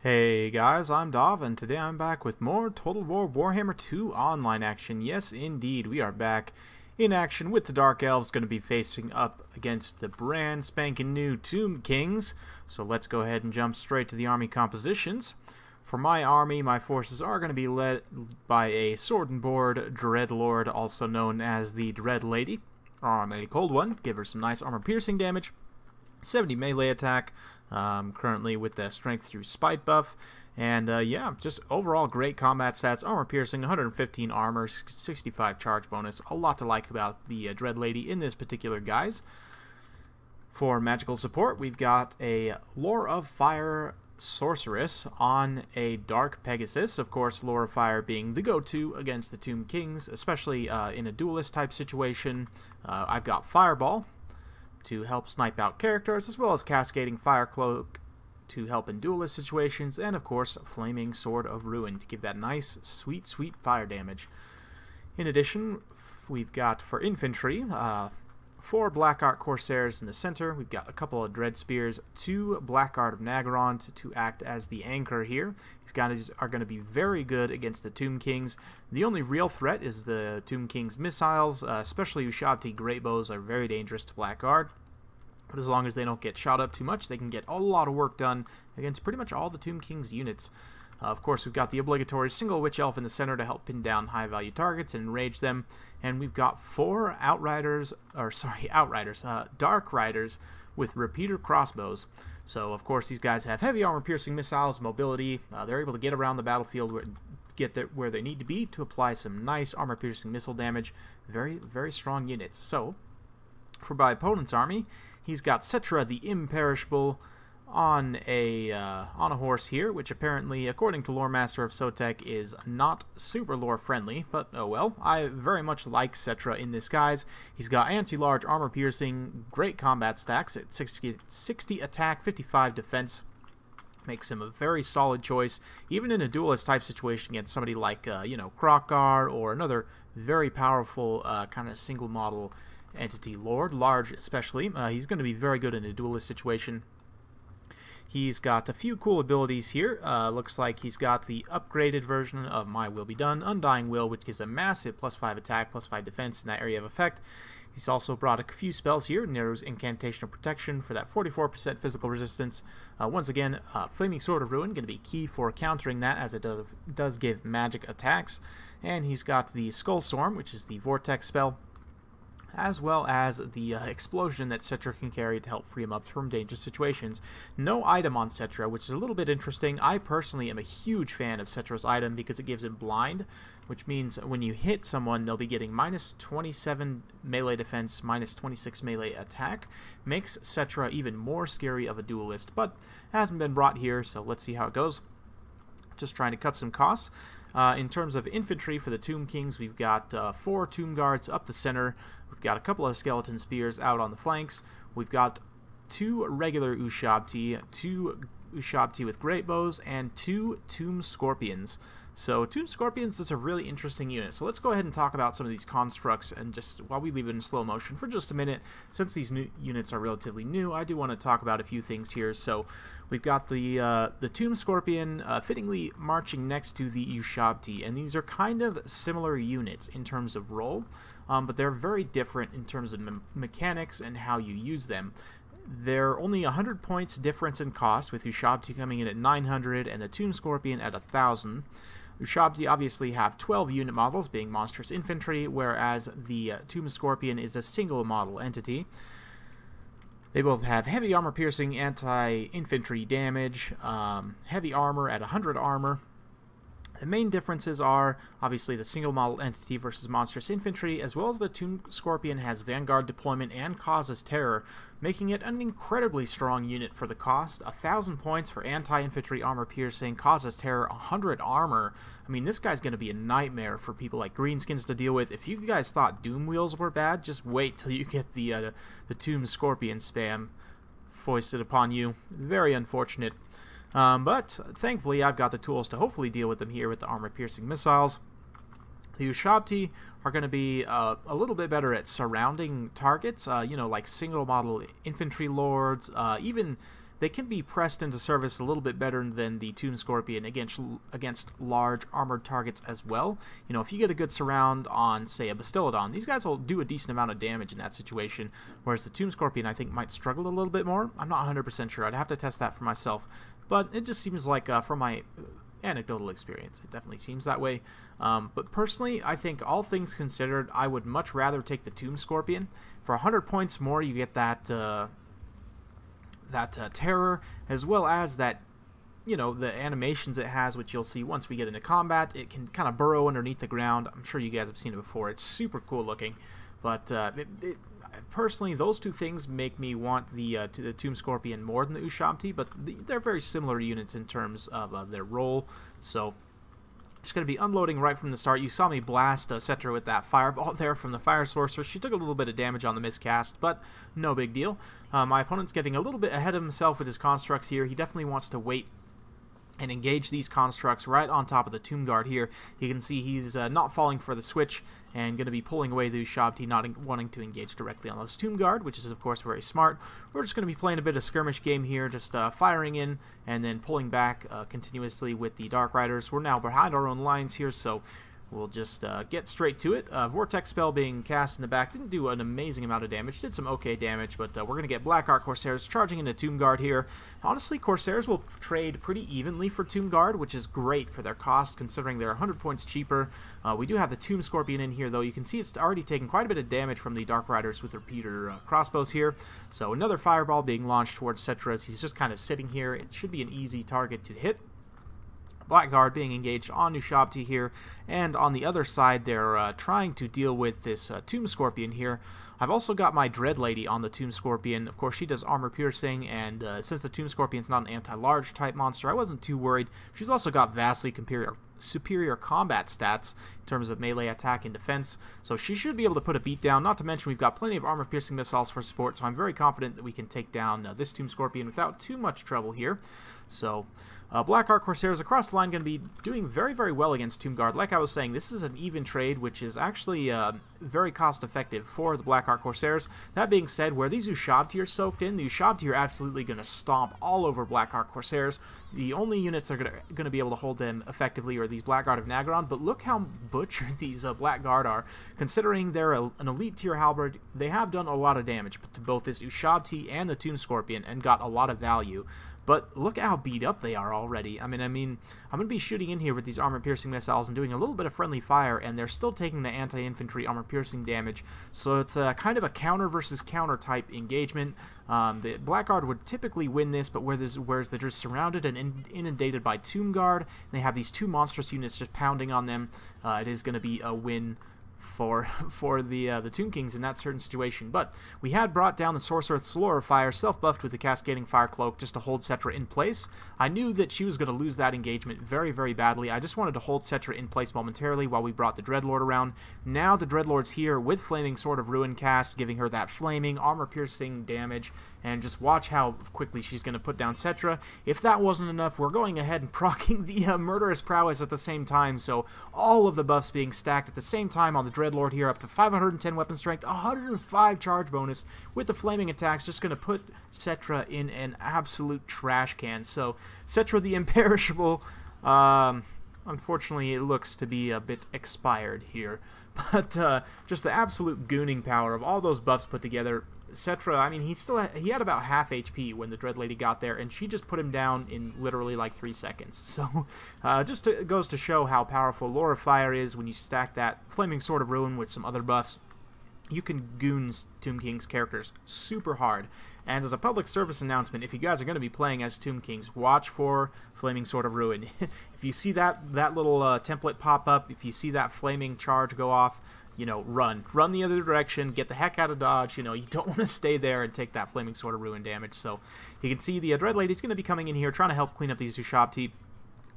Hey guys, I'm Dov, and today I'm back with more Total War Warhammer 2 online action. Yes, indeed, we are back in action with the Dark Elves, going to be facing up against the brand spanking new Tomb Kings. So let's go ahead and jump straight to the army compositions. For my army, my forces are going to be led by a Sword and Board Dreadlord, also known as the Dread Lady, on a cold one. Give her some nice armor-piercing damage. 70 melee attack, currently with the strength through spite buff, and yeah, just overall great combat stats. Armor piercing, 115 armor, 65 charge bonus. A lot to like about the Dread Lady in this particular guise. For magical support, we've got a Lore of Fire Sorceress on a Dark Pegasus. Of course, Lore of Fire being the go-to against the Tomb Kings, especially in a duelist type situation. I've got Fireball to help snipe out characters, as well as Cascading Fire Cloak to help in duelist situations, and of course Flaming Sword of Ruin to give that nice, sweet fire damage. In addition, we've got for infantry, 4 Blackguard Corsairs in the center. We've got a couple of Dread Spears, 2 Blackguard of Nagarond to act as the anchor here. These guys are going to be very good against the Tomb Kings. The only real threat is the Tomb Kings missiles, especially Ushabti Great Bows are very dangerous to Blackguard. But as long as they don't get shot up too much, they can get a lot of work done against pretty much all the Tomb Kings units. Of course, we've got the obligatory single Witch Elf in the center to help pin down high-value targets and enrage them. And we've got 4 Dark Riders with repeater crossbows. So, of course, these guys have heavy armor-piercing missiles, mobility. They're able to get around the battlefield, where they need to be to apply some nice armor-piercing missile damage. Very strong units. So, for my opponent's army, he's got Settra the Imperishable on a horse here, which apparently, according to Lore Master of Sotek, is not super lore friendly, but oh well. I very much like Settra in this guise. He's got anti-large armor piercing, great combat stacks at 60 attack, 55 defense. Makes him a very solid choice, even in a duelist type situation against somebody like Krokgar or another very powerful kind of single model entity lord, large especially. He's going to be very good in a duelist situation. He's got a few cool abilities here. Looks like he's got the upgraded version of My Will Be Done, Undying Will, which gives a massive +5 attack, +5 defense in that area of effect. He's also brought a few spells here. Nero's Incantation of Protection for that 44% physical resistance. Once again, Flaming Sword of Ruin, going to be key for countering that, as it does give magic attacks. And he's got the Skull Storm, which is the Vortex spell, as well as the explosion that Settra can carry to help free him up from dangerous situations. No item on Settra, which is a little bit interesting. I personally am a huge fan of Settra's item because it gives him blind, which means when you hit someone, they'll be getting -27 melee defense, -26 melee attack. Makes Settra even more scary of a duelist, but hasn't been brought here, so let's see how it goes. Just trying to cut some costs. In terms of infantry for the Tomb Kings, we've got 4 Tomb Guards up the center. We've got a couple of Skeleton Spears out on the flanks. We've got 2 regular Ushabti, 2 Ushabti with Great Bows, and 2 Tomb Scorpions. So Tomb Scorpions is a really interesting unit. So let's go ahead and talk about some of these constructs, and just while we leave it in slow motion for just a minute, since these new units are relatively new, I do want to talk about a few things here. So we've got the Tomb Scorpion fittingly marching next to the Ushabti, and these are kind of similar units in terms of role, but they're very different in terms of mechanics and how you use them. They're only 100 points difference in cost, with Ushabti coming in at 900 and the Tomb Scorpion at 1,000. Ushabti obviously have 12 unit models, being monstrous infantry, whereas the Tomb Scorpion is a single model entity. They both have heavy armor piercing, anti-infantry damage, heavy armor at 100 armor. The main differences are obviously the single model entity versus monstrous infantry, as well as the Tomb Scorpion has Vanguard deployment and causes terror, making it an incredibly strong unit for the cost. 1,000 points for anti-infantry armor piercing, causes terror, 100 armor. I mean, this guy's going to be a nightmare for people like Greenskins to deal with. If you guys thought Doom Wheels were bad, just wait till you get the Tomb Scorpion spam foisted upon you. Very unfortunate. But thankfully I've got the tools to hopefully deal with them here with the armor-piercing missiles. The Ushabti are going to be a little bit better at surrounding targets, like single-model infantry lords, even they can be pressed into service a little bit better than the Tomb Scorpion against large armored targets as well. You know, if you get a good surround on, say, a Bastiladon, these guys will do a decent amount of damage in that situation, whereas the Tomb Scorpion, I think, might struggle a little bit more. I'm not 100% sure. I'd have to test that for myself, but it just seems like, from my anecdotal experience, it definitely seems that way. But personally, I think all things considered, I would much rather take the Tomb Scorpion. For 100 points more, you get that terror, as well as that, you know, the animations it has, which you'll see once we get into combat. It can kind of burrow underneath the ground. I'm sure you guys have seen it before. It's super cool looking, but personally, those two things make me want the Tomb Scorpion more than the Ushabti, but they're very similar units in terms of their role. So just going to be unloading right from the start. You saw me blast Settra with that fireball there from the Fire Sorcerer. She took a little bit of damage on the miscast, but no big deal. My opponent's getting a little bit ahead of himself with his constructs here. He definitely wants to wait and engage these constructs right on top of the Tomb Guard here. You can see he's not falling for the switch and going to be pulling away the Ushabti, not wanting to engage directly on those Tomb Guard, which is of course very smart. We're just going to be playing a bit of skirmish game here, just firing in and then pulling back continuously with the Dark Riders. We're now behind our own lines here, so we'll just get straight to it. Vortex Spell being cast in the back didn't do an amazing amount of damage. Did some okay damage, but we're going to get Black Art Corsairs charging into Tomb Guard here. Honestly, Corsairs will trade pretty evenly for Tomb Guard, which is great for their cost, considering they're 100 points cheaper. We do have the Tomb Scorpion in here, though. You can see it's already taken quite a bit of damage from the Dark Riders with repeater crossbows here. So another Fireball being launched towards Settra as he's just kind of sitting here. It should be an easy target to hit. Blackguard being engaged on Ushabti here, and on the other side they're trying to deal with this Tomb Scorpion here. I've also got my Dread Lady on the Tomb Scorpion. Of course, she does armor piercing, and since the Tomb Scorpion's not an anti-large type monster, I wasn't too worried. She's also got vastly superior combat stats in terms of melee attack and defense, so she should be able to put a beat down. Not to mention we've got plenty of armor piercing missiles for support, so I'm very confident that we can take down this Tomb Scorpion without too much trouble here. So Black Art Corsairs across the line going to be doing very, very well against Tomb Guard. Like I was saying, this is an even trade, which is actually very cost effective for the Black Art Corsairs. That being said, where these Ushabti are soaked in, the Ushabti are absolutely going to stomp all over Black Art Corsairs. The only units that are going to be able to hold them effectively are these Blackguard of Nagron, but look how butchered these Blackguard are. Considering they're an elite tier halberd, they have done a lot of damage to both this Ushabti and the Tomb Scorpion and got a lot of value. But look at how beat up they are already. I mean, I'm going to be shooting in here with these armor-piercing missiles and doing a little bit of friendly fire, and they're still taking the anti-infantry armor-piercing damage. So it's kind of a counter versus counter type engagement. The Blackguard would typically win this, but whereas they're just surrounded and inundated by Tomb Guard, and they have these two monstrous units just pounding on them, it is going to be a win for the Tomb Kings in that certain situation. But we had brought down the Sorcerer Slower Fire, self-buffed with the Cascading Fire Cloak just to hold Settra in place. I knew that she was going to lose that engagement very, very badly. I just wanted to hold Settra in place momentarily while we brought the Dreadlord around. Now the Dreadlord's here with Flaming Sword of Ruin cast, giving her that flaming, armor-piercing damage, and just watch how quickly she's going to put down Settra. If that wasn't enough, we're going ahead and proccing the Murderous Prowess at the same time, so all of the buffs being stacked at the same time on the Dreadlord here, up to 510 weapon strength, 105 charge bonus with the flaming attacks, just going to put Settra in an absolute trash can. So Settra the Imperishable, unfortunately it looks to be a bit expired here, but just the absolute gooning power of all those buffs put together. Settra, I mean, he had about half HP when the Dread Lady got there, and she just put him down in literally like 3 seconds. So, just goes to show how powerful Lore of Fire is when you stack that Flaming Sword of Ruin with some other buffs. You can goon Tomb King's characters super hard. And as a public service announcement, if you guys are going to be playing as Tomb Kings, watch for Flaming Sword of Ruin. If you see that little template pop up, if you see that flaming charge go off, you know, run the other direction, get the heck out of dodge. You know, you don't want to stay there and take that Flaming Sword of Ruin damage. So you can see the Dread Lady's going to be coming in here trying to help clean up these Ushabti.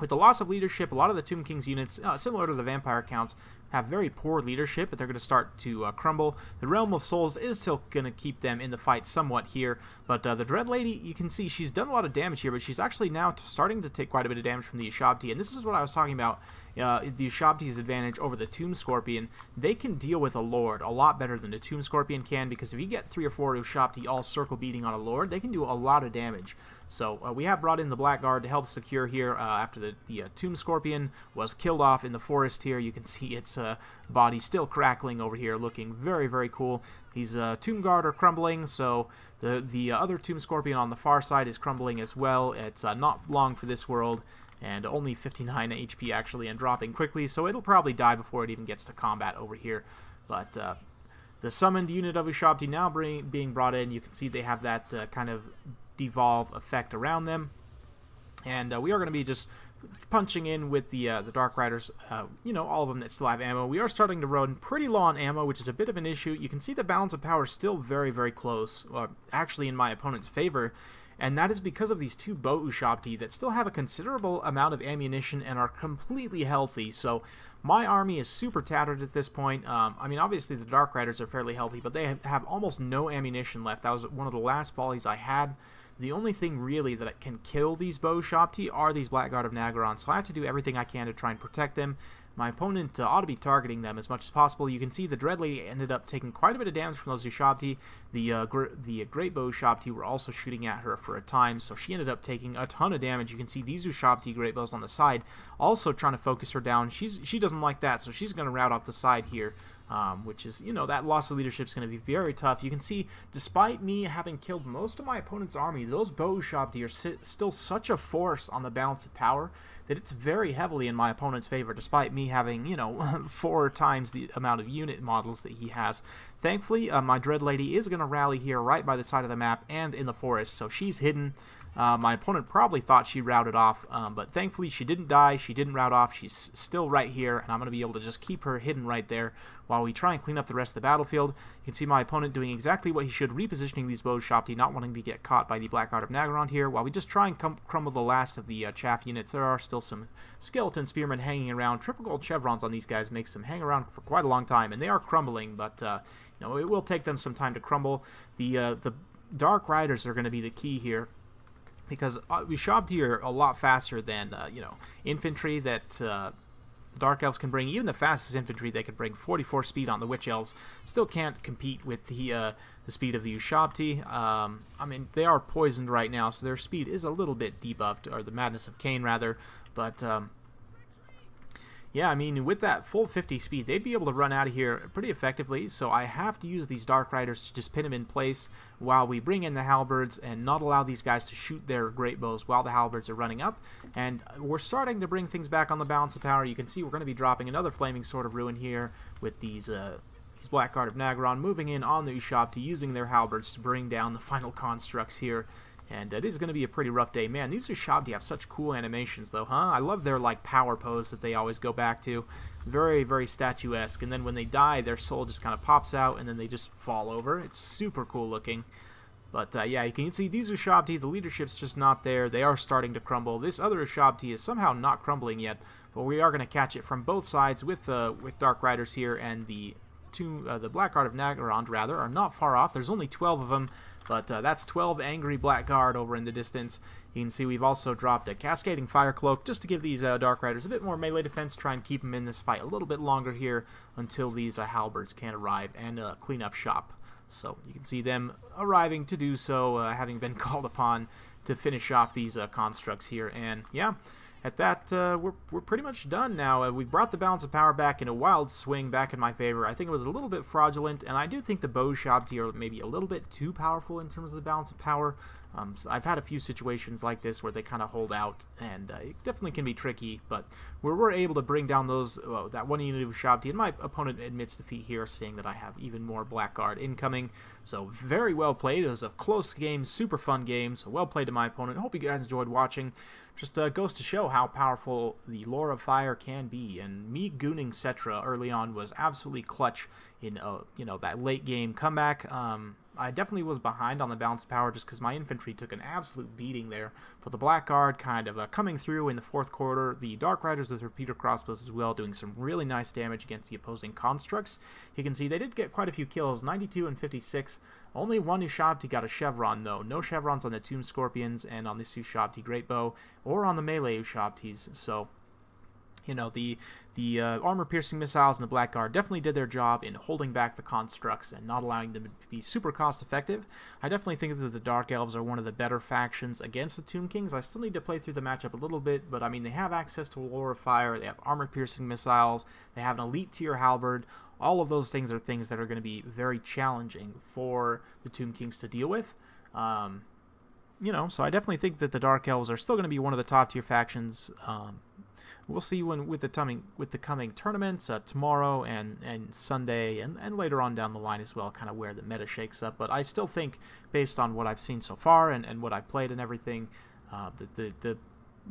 With the loss of leadership, a lot of the Tomb King's units, similar to the vampire counts, have very poor leadership, but they're going to start to crumble. The Realm of Souls is still going to keep them in the fight somewhat here, but the Dread Lady, you can see she's done a lot of damage here, but she's actually now starting to take quite a bit of damage from the Ushabti, and this is what I was talking about, the Ushabti's advantage over the Tomb Scorpion. They can deal with a Lord a lot better than the Tomb Scorpion can, because if you get 3 or 4 Ushabti all circle beating on a Lord, they can do a lot of damage. So we have brought in the Blackguard to help secure here after the Tomb Scorpion was killed off in the forest here. You can see its body still crackling over here, looking very, very cool. These Tomb Guard are crumbling, so the other Tomb Scorpion on the far side is crumbling as well. It's not long for this world, and only 59 HP actually, and dropping quickly, so it'll probably die before it even gets to combat over here. But the summoned unit of Ushabti now being brought in. You can see they have that kind of devolve effect around them, and we are going to be just punching in with the Dark Riders, you know, all of them that still have ammo. We are starting to run pretty low on ammo, which is a bit of an issue. You can see the balance of power still very, very close, actually in my opponent's favor, and that is because of these two bow Ushabti that still have a considerable amount of ammunition and are completely healthy. So my army is super tattered at this point. I mean, obviously the Dark Riders are fairly healthy, but they have almost no ammunition left. That was one of the last volleys I had. The only thing really that can kill these bow Ushabti are these Blackguard of Nagaron, so I have to do everything I can to try and protect them. My opponent ought to be targeting them as much as possible. You can see the Dread Lady ended up taking quite a bit of damage from those Ushabti. The Great Bow Ushabti were also shooting at her for a time, so she ended up taking a ton of damage. You can see these Ushabti Great Bows on the side also trying to focus her down. She doesn't like that, so she's going to route off the side here, which is, you know, that loss of leadership is going to be very tough. You can see, despite me having killed most of my opponent's army, those Bow Ushabti are still such a force on the balance of power that it's very heavily in my opponent's favor, despite me having, you know, 4 times the amount of unit models that he has. Thankfully, my Dread Lady is going to rally here right by the side of the map and in the forest, so she's hidden. My opponent probably thought she routed off, but thankfully she didn't die, she didn't rout off, she's still right here, and I'm going to be able to just keep her hidden right there while we try and clean up the rest of the battlefield. You can see my opponent doing exactly what he should, repositioning these Bow Ushabti, not wanting to get caught by the Blackguard of Nagaron here, while we just try and crumble the last of the chaff units. There are still some skeleton spearmen hanging around. Triple gold chevrons on these guys makes them hang around for quite a long time, and they are crumbling, but you know, it will take them some time to crumble. The Dark Riders are going to be the key here, because Ushabti are a lot faster than, you know, infantry that the Dark Elves can bring. Even the fastest infantry they can bring 44 speed on the Witch Elves still can't compete with the speed of the Ushabti. I mean, they are poisoned right now, so their speed is a little bit debuffed, or the Madness of Cain rather, but yeah, I mean, with that full 50 speed, they'd be able to run out of here pretty effectively, so I have to use these Dark Riders to just pin them in place while we bring in the Halberds and not allow these guys to shoot their Great Bows while the Halberds are running up. And we're starting to bring things back on the balance of power. You can see we're going to be dropping another Flaming Sword of Ruin here with these Blackguard of Nagaron moving in on the Ushabti, using their Halberds to bring down the final constructs here. And it is going to be a pretty rough day. Man, these Ushabti have such cool animations, though, huh? I love their, like, power pose that they always go back to. Very, very statuesque. And then when they die, their soul just kind of pops out, and then they just fall over. It's super cool looking. But, yeah, you can see these Ushabti, the leadership's just not there. They are starting to crumble. This other Ushabti is somehow not crumbling yet, but we are going to catch it from both sides with Dark Riders here, and the Blackguard of Nagaron, rather, are not far off. There's only 12 of them. But that's 12 angry Blackguard over in the distance. You can see we've also dropped a Cascading Fire Cloak just to give these Dark Riders a bit more melee defense, try and keep them in this fight a little bit longer here until these Halberds can arrive and clean up shop. So you can see them arriving to do so, having been called upon to finish off these constructs here. And yeah, at that, we're pretty much done now. We've brought the balance of power back in a wild swing back in my favor. I think it was a little bit fraudulent, and I do think the Bow Ushabti are maybe a little bit too powerful in terms of the balance of power. So I've had a few situations like this where they kind of hold out, and it definitely can be tricky, but we're able to bring down those that one unit of Ushabti, and my opponent admits defeat here, saying that I have even more Blackguard incoming. So very well played. It was a close game, super fun game, so well played to my opponent. I hope you guys enjoyed watching. Just goes to show how powerful the Lore of Fire can be, and me gooning Settra early on was absolutely clutch in you know, that late game comeback. I definitely was behind on the balance of power just because my infantry took an absolute beating there, but the Blackguard kind of coming through in the fourth quarter. The Dark Riders with repeater crossbows as well, doing some really nice damage against the opposing constructs. You can see they did get quite a few kills, 92 and 56. Only one Ushabti got a chevron, though. No chevrons on the Tomb Scorpions and on this Ushabti Great Bow, or on the melee Ushabtis. So You know, the armor-piercing missiles and the Blackguard definitely did their job in holding back the constructs and not allowing them to be super cost-effective. I definitely think that the Dark Elves are one of the better factions against the Tomb Kings. I still need to play through the matchup a little bit, but I mean, they have access to War of Fire, they have armor-piercing missiles, they have an elite-tier halberd. All of those things are things that are going to be very challenging for the Tomb Kings to deal with. You know, so I definitely think that the Dark Elves are still going to be one of the top-tier factions. We'll see when with the coming tournaments tomorrow and Sunday and later on down the line as well, kind of where the meta shakes up. But I still think, based on what I've seen so far and what I've played and everything, that the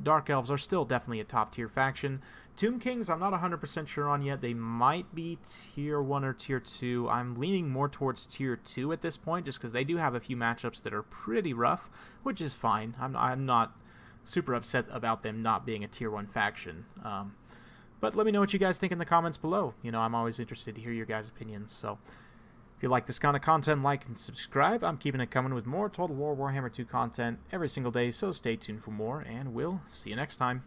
Dark Elves are still definitely a top-tier faction. Tomb Kings, I'm not 100% sure on yet. They might be Tier 1 or Tier 2. I'm leaning more towards Tier 2 at this point, just because they do have a few matchups that are pretty rough, which is fine. I'm not super upset about them not being a Tier 1 faction. But let me know what you guys think in the comments below. You know, I'm always interested to hear your guys' opinions. So if you like this kind of content, like and subscribe. I'm keeping it coming with more Total War Warhammer 2 content every single day, so stay tuned for more, and we'll see you next time.